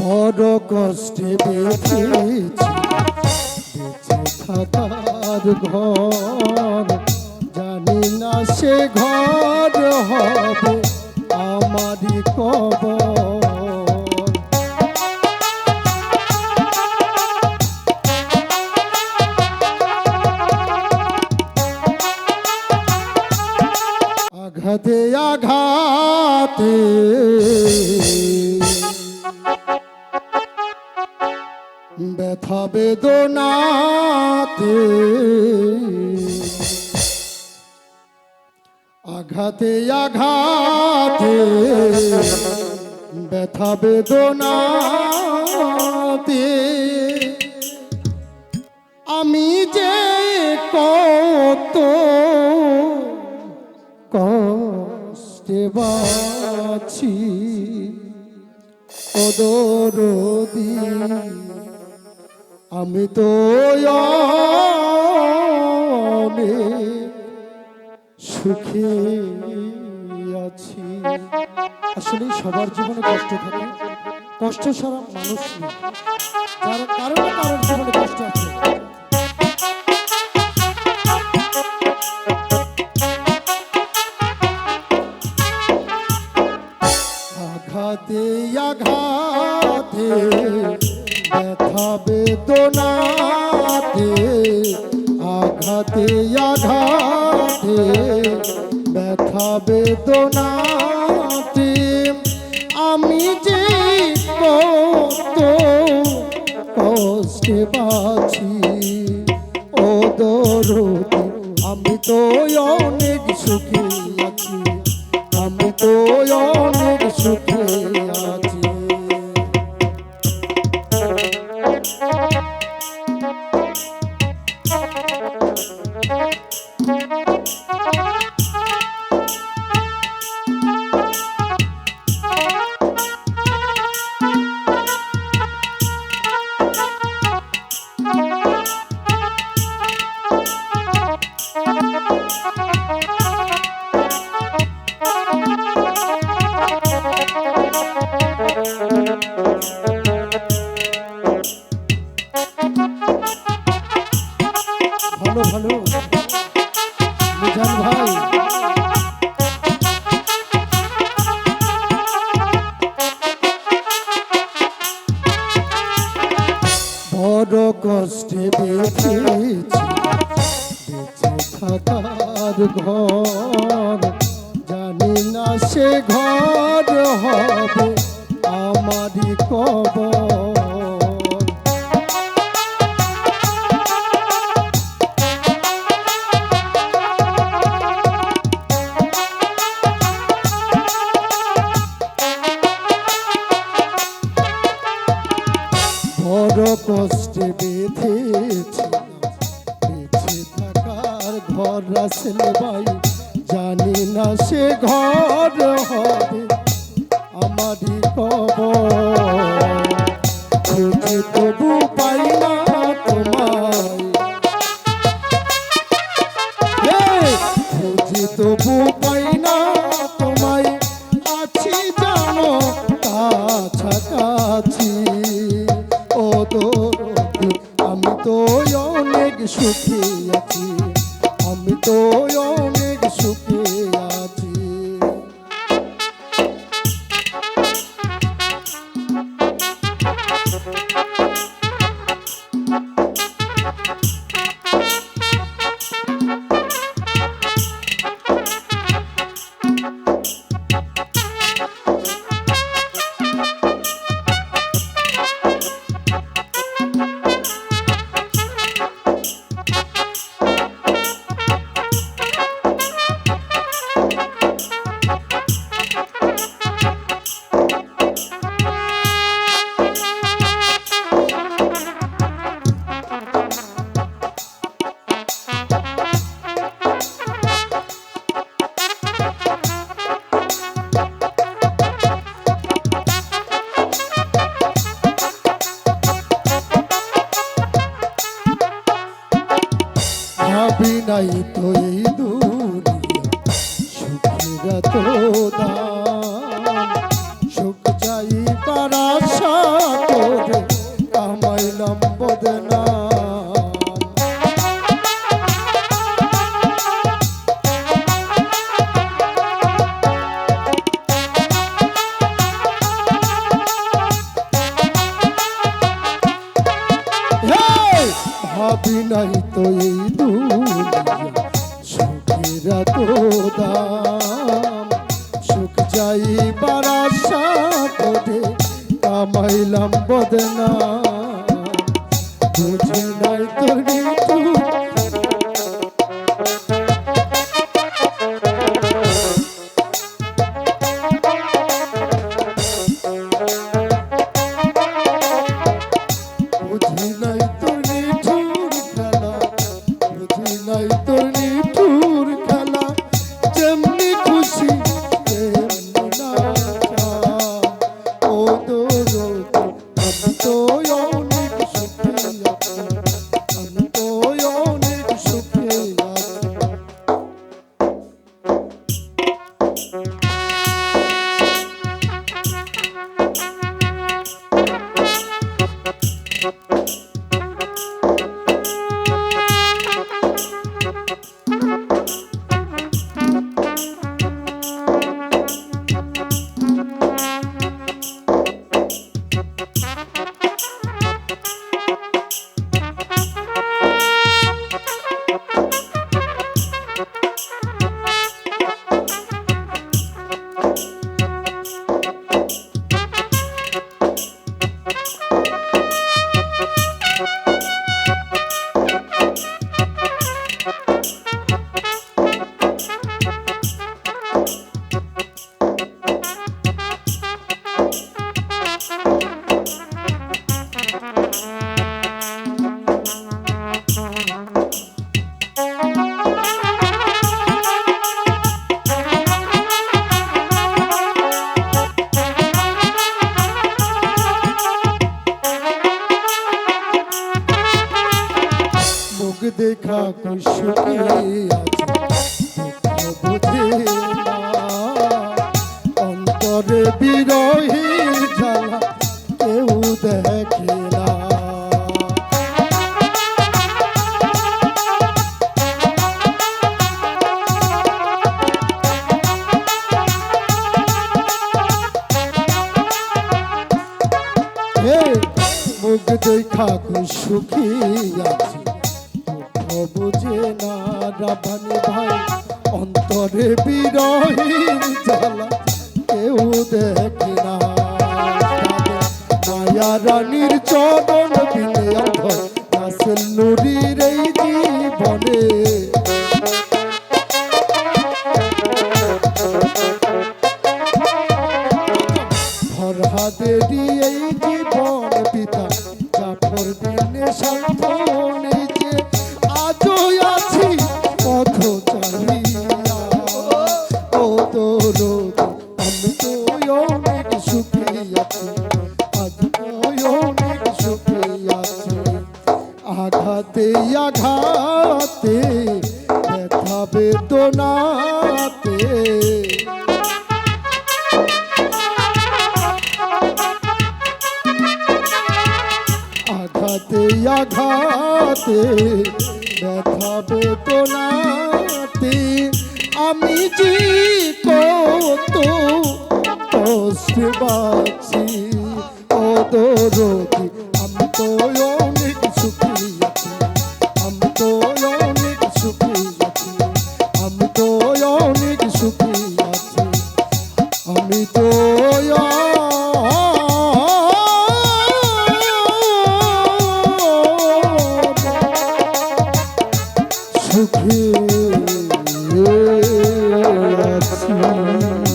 বড় কষ্টে বেঁচেছি বেঁচে থাকার ঘর, জানি না সে ঘর হবে আমারই কবর। আঘাতে আঘাতে ব্যথা বেদনাতে, আঘাতে আঘাতে ব্যথা বেদনাতে আমি যে কত কষ্টে বাঁচি ও দরদি, আমি তো অনেক সুখে আছি। আসলে সবার জীবনে কষ্ট থাকে, কষ্ট ছাড়া মানুষ নেই, যার কারণে কারোর জীবনে কষ্ট আছে। আঘাতে আঘাতে ব্যথা বেদনাতে, আঘাতে আঘাতে ব্যথা বেদনাতে আমি যে কত কষ্টে বাঁচি ও দরদি, আমি তো অনেক সুখে আছি, আমি তো অনেক সুখে আছি। ভালো ভালো মিজান ভাই, বড় কষ্টে বেঁচেছি বেঁচে থাকার ঘর, জানি না সে ঘর হবে আমারই কবর। বড় কষ্টে বেঁধেছি বেঁচে থাকার ঘর, রাসেল ভাই জানি না সে ঘর হবে আমারই কবর। খুঁজে তবু পাই না তোমায়, খুঁজে তবু পাই না তোমায়, আছি জানো কাছাকাছি ও দরদি, আমি তো অনেক সুখে আছি, আমি তো অনেক সুখে আছি। ভাবি নাই তো এই দুনিয়া সুখের তো দাম, সুখ চাই পারাশা নাই তো এই দুনিয়া সুখের এত দাম। সুখ যাইবার আশা করে কামাইলাম বদনাম। বুঝি নাই তোর নিঠুর বুঝি নাই তোর নিঠুর খেলা, বুঝি নাই তোর নিঠুর খেলা। যেমনি খুশি তেমনি নাচা। ও দরদ আমি তো অনেক সুখে আছি, আমি তো অনেক সুখে আছি। মুখ দেখা কই সুখে আছে, দুঃখ বুঝে না। অন্তরে বিরহের জ্বালা কেউ দেখে না। মুখ দেখা কই সুখী আছে, বুঝে না রাবানি ভাই। অন্তরে বিরহীর জ্বালা কেউ দেখে না। মায়া রানীর চরণ বিনে অধর রাসেল নুরির এই জীবনে। ফরহাদেরই এই জীবন পিতা জাফর দিনে সাধনে যে আজও আছি পথ চালিয়া। ও দরদ আমি তো অনেক সুখী আছি, আজ তো অনেক সুখী আছি। আঘাতে আঘাতে ব্যথা বেদনাতে আঘাতে আঘাতে ব্যথা বেদনাতে আমি যে কত কষ্টে বাঁচি। ও দরদি আমি তো অনেক সুখী আছি, আমি তো অনেক সুখী আছি, আমি তো অনেক সুখী আছি, আমি তো সুখী আছি।